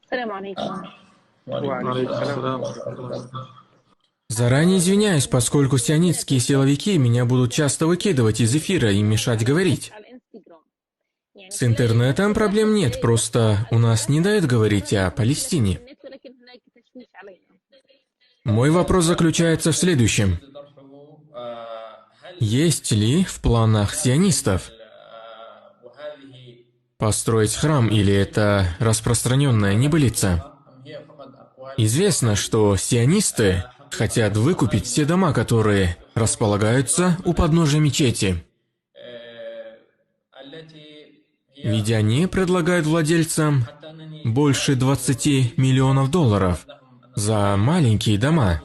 السلام عليكم. وعليكم Алейкум السلام салям. ورحمة الله وبركاته. Заранее извиняюсь, поскольку сионистские силовики меня будут часто выкидывать из эфира и мешать говорить. С интернетом проблем нет, просто у нас не дают говорить о Палестине. Мой вопрос заключается в следующем. Есть ли в планах сионистов построить храм, или это распространенная небылица? Известно, что сионисты хотят выкупить все дома, которые располагаются у подножия мечети. Ведь они предлагают владельцам больше 20 миллионов долларов за маленькие дома.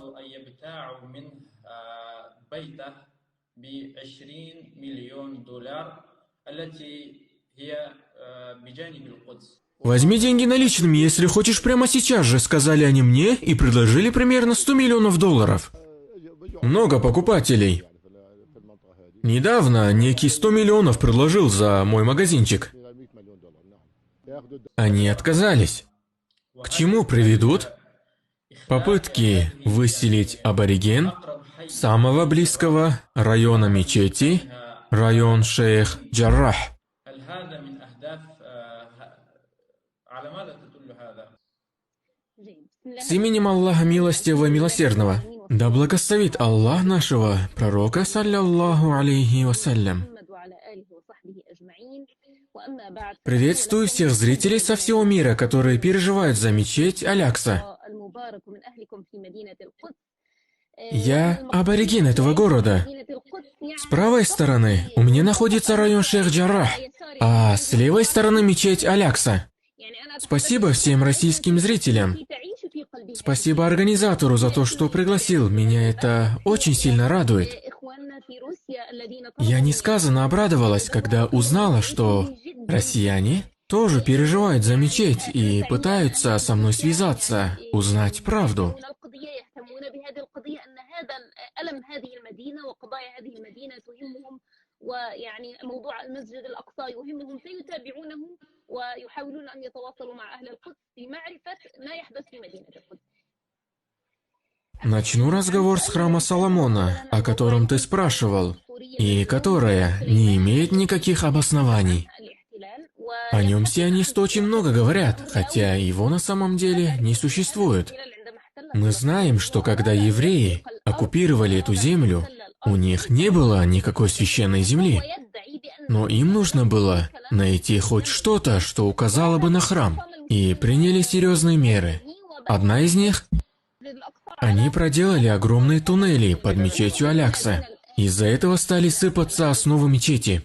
Возьми деньги наличными, если хочешь, прямо сейчас же, сказали они мне и предложили примерно 100 миллионов долларов. Много покупателей. Недавно некий 100 миллионов предложил за мой магазинчик. Они отказались. К чему приведут? Попытки выселить абориген самого близкого района мечети, район Шейх Джаррах. С именем Аллаха Милостивого и Милосердного. Да благословит Аллах нашего пророка, салляллаху алейхи вассалям. Приветствую всех зрителей со всего мира, которые переживают за мечеть Аль-Акса. Я абориген этого города. С правой стороны у меня находится район Шейх Джаррах, а с левой стороны мечеть Аль-Акса. Спасибо всем российским зрителям. Спасибо организатору за то, что пригласил. Меня это очень сильно радует. Я несказанно обрадовалась, когда узнала, что россияне тоже переживают за мечеть и пытаются со мной связаться, узнать правду. Начну разговор с храма Соломона, о котором ты спрашивал, и которое не имеет никаких обоснований. О нем сионисты очень много говорят, хотя его на самом деле не существует. Мы знаем, что когда евреи оккупировали эту землю, у них не было никакой священной земли. Но им нужно было найти хоть что-то, что указало бы на храм, и приняли серьезные меры. Одна из них – они проделали огромные туннели под мечетью Аль-Акса. Из-за этого стали сыпаться основы мечети.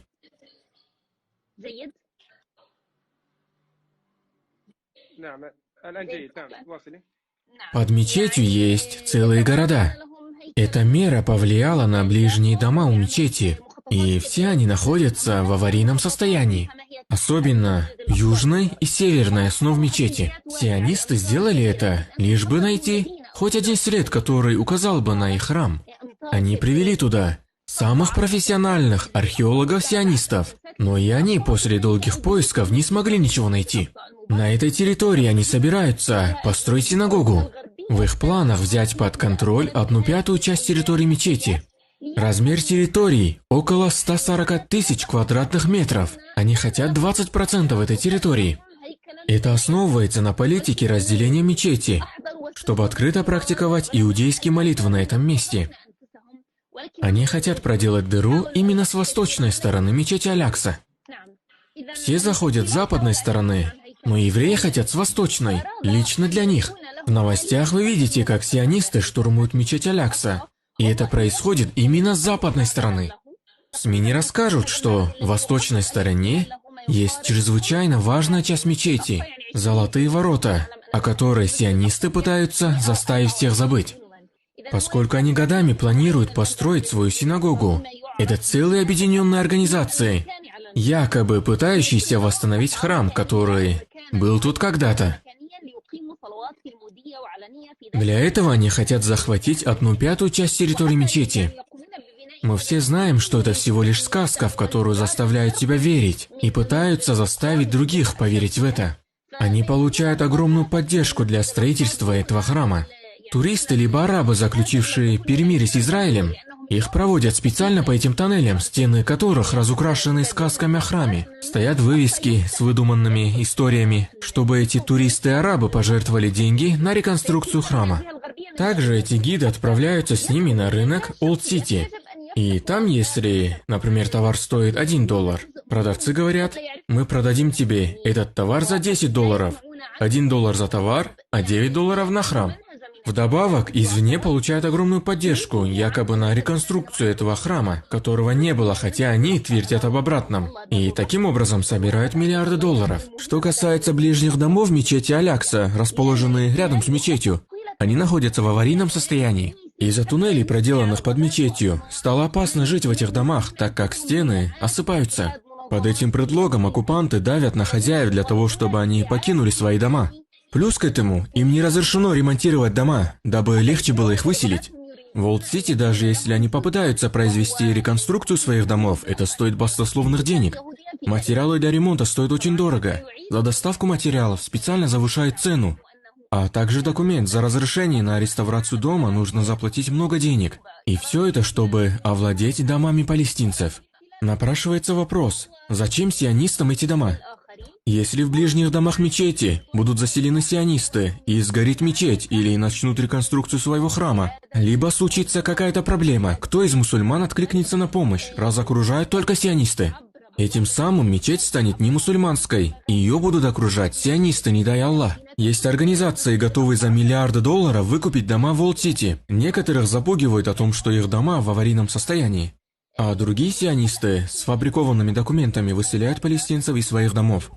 Под мечетью есть целые города. Эта мера повлияла на ближние дома у мечети, и все они находятся в аварийном состоянии. Особенно южной и северной основ мечети. Сионисты сделали это, лишь бы найти хоть один след, который указал бы на их храм. Они привели туда самых профессиональных археологов-сионистов, но и они после долгих поисков не смогли ничего найти. На этой территории они собираются построить синагогу. В их планах взять под контроль 1/5 часть территории мечети. Размер территории около 140 тысяч квадратных метров. Они хотят 20% этой территории. Это основывается на политике разделения мечети, чтобы открыто практиковать иудейские молитвы на этом месте. Они хотят проделать дыру именно с восточной стороны мечети Аль-Акса. Все заходят с западной стороны, но евреи хотят с восточной, лично для них. В новостях вы видите, как сионисты штурмуют мечеть Аль-Акса, и это происходит именно с западной стороны. СМИ не расскажут, что в восточной стороне есть чрезвычайно важная часть мечети – Золотые ворота, о которой сионисты пытаются заставить всех забыть. Поскольку они годами планируют построить свою синагогу, это целые объединенные организации, якобы пытающиеся восстановить храм, который был тут когда-то. Для этого они хотят захватить 1/5 часть территории мечети. Мы все знаем, что это всего лишь сказка, в которую заставляют тебя верить, и пытаются заставить других поверить в это. Они получают огромную поддержку для строительства этого храма. Туристы либо арабы, заключившие перемирие с Израилем, их проводят специально по этим тоннелям, стены которых разукрашены сказками о храме. Стоят вывески с выдуманными историями, чтобы эти туристы-арабы пожертвовали деньги на реконструкцию храма. Также эти гиды отправляются с ними на рынок Олд-Сити. И там, если, например, товар стоит $1, продавцы говорят: мы продадим тебе этот товар за $10. $1 за товар, а $9 на храм. Вдобавок, извне получают огромную поддержку, якобы на реконструкцию этого храма, которого не было, хотя они твердят об обратном. И таким образом собирают миллиарды долларов. Что касается ближних домов мечети Аль-Акса, расположенные рядом с мечетью, они находятся в аварийном состоянии. Из-за туннелей, проделанных под мечетью, стало опасно жить в этих домах, так как стены осыпаются. Под этим предлогом оккупанты давят на хозяев для того, чтобы они покинули свои дома. Плюс к этому, им не разрешено ремонтировать дома, дабы легче было их выселить. В Олд-Сити, даже если они попытаются произвести реконструкцию своих домов, это стоит баснословных денег. Материалы для ремонта стоят очень дорого. За доставку материалов специально завышают цену. А также документ за разрешение на реставрацию дома нужно заплатить много денег. И все это, чтобы овладеть домами палестинцев. Напрашивается вопрос: зачем сионистам эти дома? Если в ближних домах мечети будут заселены сионисты и сгорит мечеть или начнут реконструкцию своего храма, либо случится какая-то проблема, кто из мусульман откликнется на помощь, раз окружают только сионисты? Этим самым мечеть станет не мусульманской, и ее будут окружать сионисты, не дай Аллах. Есть организации, готовые за миллиарды долларов выкупить дома в Олд-Сити. Некоторых запугивают о том, что их дома в аварийном состоянии. А другие сионисты с фабрикованными документами выселяют палестинцев из своих домов.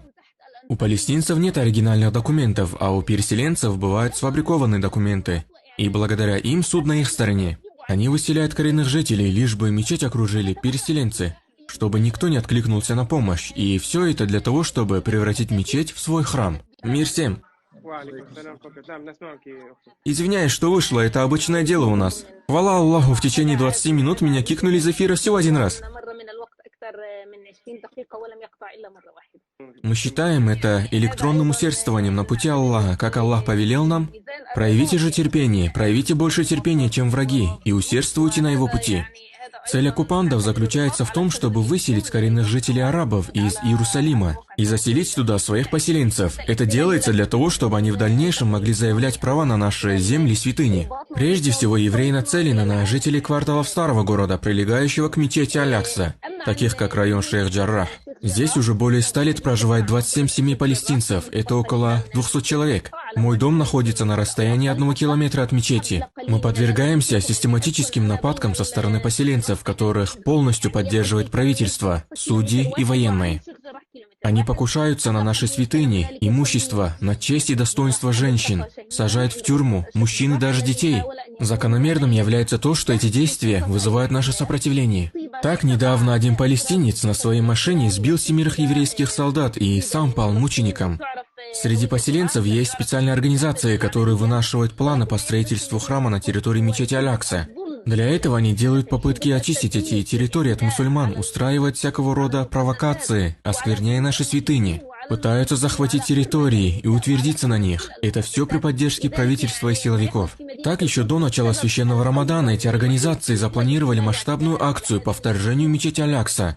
У палестинцев нет оригинальных документов, а у переселенцев бывают сфабрикованные документы. И благодаря им суд на их стороне. Они выселяют коренных жителей, лишь бы мечеть окружили переселенцы, чтобы никто не откликнулся на помощь. И все это для того, чтобы превратить мечеть в свой храм. Мир всем! Извиняюсь, что вышло, это обычное дело у нас. Хвала Аллаху, в течение 20 минут меня кикнули из эфира всего один раз. Мы считаем это электронным усердствованием на пути Аллаха, как Аллах повелел нам. Проявите же терпение, проявите больше терпения, чем враги, и усердствуйте на его пути. Цель оккупантов заключается в том, чтобы выселить коренных жителей арабов из Иерусалима и заселить туда своих поселенцев. Это делается для того, чтобы они в дальнейшем могли заявлять права на наши земли и святыни. Прежде всего, евреи нацелены на жителей кварталов старого города, прилегающего к мечети Аль-Акса, таких как район Шейх-Джаррах. Здесь уже более 100 лет проживает 27 семей палестинцев, это около 200 человек. Мой дом находится на расстоянии 1 километра от мечети. Мы подвергаемся систематическим нападкам со стороны поселенцев, которых полностью поддерживает правительство, судьи и военные. Они покушаются на наши святыни, имущество, на честь и достоинство женщин, сажают в тюрьму мужчин и даже детей. Закономерным является то, что эти действия вызывают наше сопротивление. Так, недавно один палестинец на своей машине сбил 7 еврейских солдат и сам пал мучеником. Среди поселенцев есть специальные организации, которые вынашивают планы по строительству храма на территории мечети Аль-Акса. Для этого они делают попытки очистить эти территории от мусульман, устраивают всякого рода провокации, оскверняя наши святыни. Пытаются захватить территории и утвердиться на них. Это все при поддержке правительства и силовиков. Так, еще до начала священного Рамадана эти организации запланировали масштабную акцию по вторжению мечети Аль-Акса.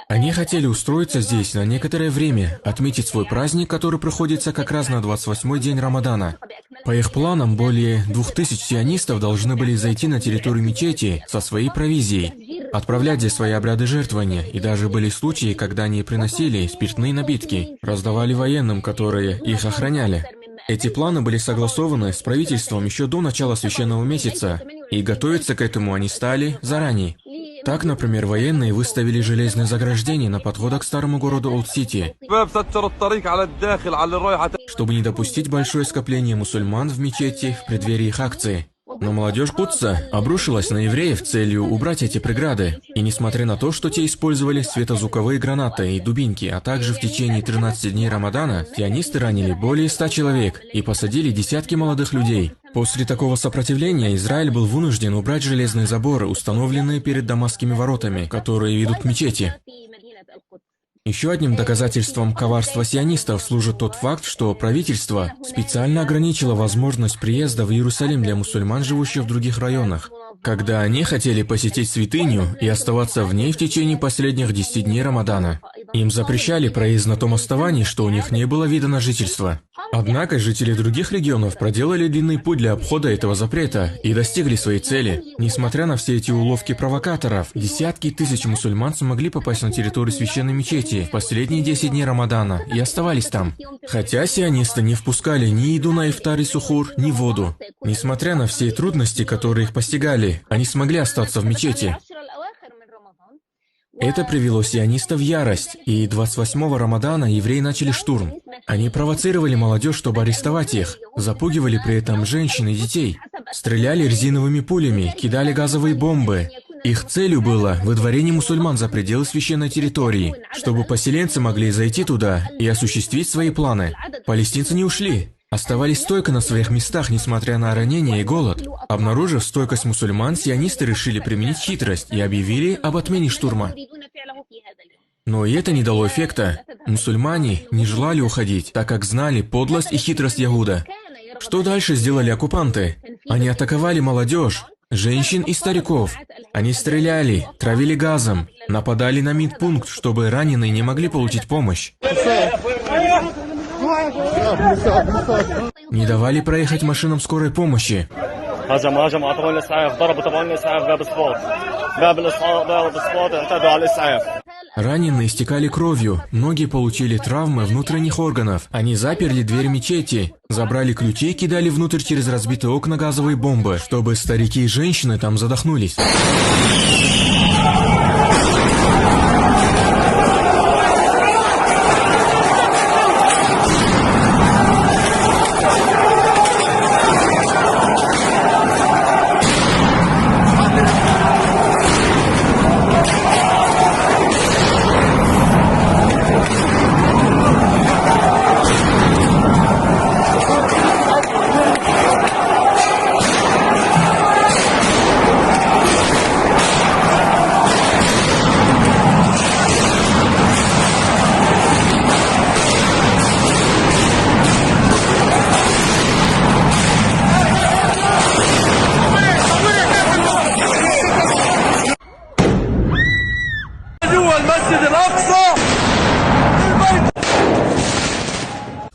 Они хотели устроиться здесь на некоторое время, отметить свой праздник, который приходится как раз на 28-й день Рамадана. По их планам, более 2000 сионистов должны были зайти на территорию мечети со своей провизией, отправлять здесь свои обряды жертвования, и даже были случаи, когда они приносили спиртные напитки, раздавали военным, которые их охраняли. Эти планы были согласованы с правительством еще до начала священного месяца, и готовиться к этому они стали заранее. Так, например, военные выставили железные заграждения на подходах к старому городу Олд-Сити, чтобы не допустить большое скопление мусульман в мечети в преддверии их акции. Но молодежь Кудса обрушилась на евреев с целью убрать эти преграды. И несмотря на то, что те использовали светозвуковые гранаты и дубинки, а также в течение 13 дней Рамадана, сионисты ранили более 100 человек и посадили десятки молодых людей. После такого сопротивления Израиль был вынужден убрать железные заборы, установленные перед Дамасскими воротами, которые ведут к мечети. Еще одним доказательством коварства сионистов служит тот факт, что правительство специально ограничило возможность приезда в Иерусалим для мусульман, живущих в других районах, когда они хотели посетить святыню и оставаться в ней в течение последних 10 дней Рамадана. Им запрещали проезд на том основании, что у них не было вида на жительство. Однако жители других регионов проделали длинный путь для обхода этого запрета и достигли своей цели. Несмотря на все эти уловки провокаторов, десятки тысяч мусульман смогли попасть на территорию священной мечети в последние 10 дней Рамадана и оставались там. Хотя сионисты не впускали ни еду на ифтар и сухур, ни воду. Несмотря на все трудности, которые их постигали, они смогли остаться в мечети. Это привело сионистов в ярость, и 28-го Рамадана евреи начали штурм. Они провоцировали молодежь, чтобы арестовать их, запугивали при этом женщин и детей, стреляли резиновыми пулями, кидали газовые бомбы. Их целью было выдворение мусульман за пределы священной территории, чтобы поселенцы могли зайти туда и осуществить свои планы. Палестинцы не ушли, оставались стойко на своих местах, несмотря на ранения и голод. Обнаружив стойкость мусульман, сионисты решили применить хитрость и объявили об отмене штурма. Но и это не дало эффекта. Мусульмане не желали уходить, так как знали подлость и хитрость Ягуда. Что дальше сделали оккупанты? Они атаковали молодежь, женщин и стариков. Они стреляли, травили газом, нападали на медпункт, чтобы раненые не могли получить помощь. Не давали проехать машинам скорой помощи. Раненые истекали кровью, многие получили травмы внутренних органов. Они заперли дверь мечети, забрали ключи и кидали внутрь через разбитые окна газовые бомбы, чтобы старики и женщины там задохнулись.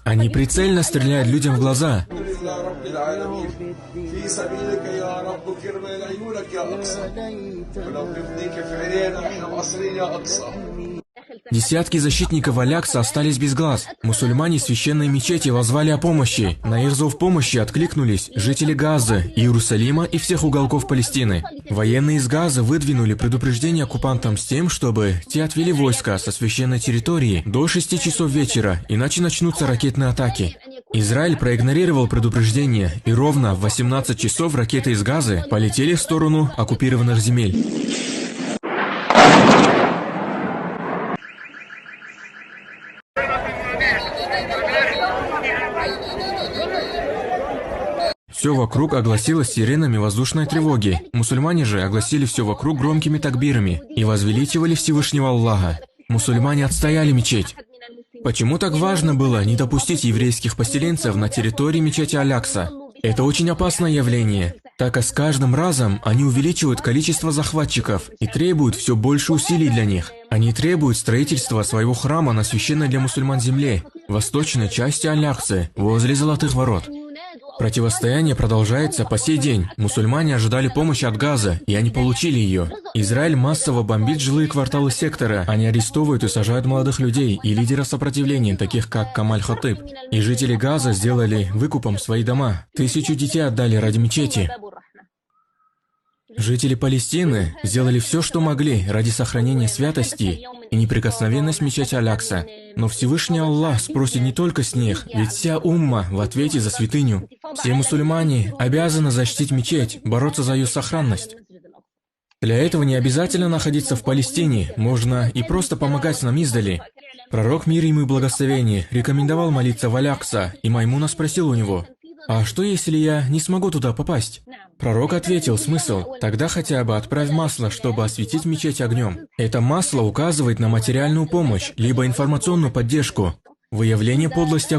Они прицельно стреляют людям в глаза. Десятки защитников Алякса остались без глаз. Мусульмане священной мечети воззвали о помощи. На их зов помощи откликнулись жители Газы, Иерусалима и всех уголков Палестины. Военные из Газы выдвинули предупреждение оккупантам с тем, чтобы те отвели войска со священной территории до 6 часов вечера, иначе начнутся ракетные атаки. Израиль проигнорировал предупреждение, и ровно в 18 часов ракеты из Газы полетели в сторону оккупированных земель. Все вокруг огласилось сиренами воздушной тревоги. Мусульмане же огласили все вокруг громкими такбирами и возвеличивали Всевышнего Аллаха. Мусульмане отстояли мечеть. Почему так важно было не допустить еврейских поселенцев на территории мечети Алякса? Это очень опасное явление, так как с каждым разом они увеличивают количество захватчиков и требуют все больше усилий для них. Они требуют строительства своего храма на священной для мусульман земле, в восточной части Аляксы, возле Золотых ворот. Противостояние продолжается по сей день. Мусульмане ожидали помощи от Газа, и они получили ее. Израиль массово бомбит жилые кварталы сектора. Они арестовывают и сажают молодых людей и лидеров сопротивления, таких как Камаль Хатыб. И жители Газа сделали выкупом свои дома. 1000 детей отдали ради мечети. Жители Палестины сделали все, что могли ради сохранения святости и неприкосновенности мечети Алякса. Но Всевышний Аллах спросит не только с них, ведь вся умма в ответе за святыню. Все мусульмане обязаны защитить мечеть, бороться за ее сохранность. Для этого не обязательно находиться в Палестине, можно и просто помогать нам издали. Пророк, мир ему и благословение, рекомендовал молиться в Алякса, и Маймуна спросил у него: «А что, если я не смогу туда попасть?» Пророк ответил: смысл? Тогда хотя бы отправь масло, чтобы осветить мечеть огнем. Это масло указывает на материальную помощь, либо информационную поддержку. Выявление подлости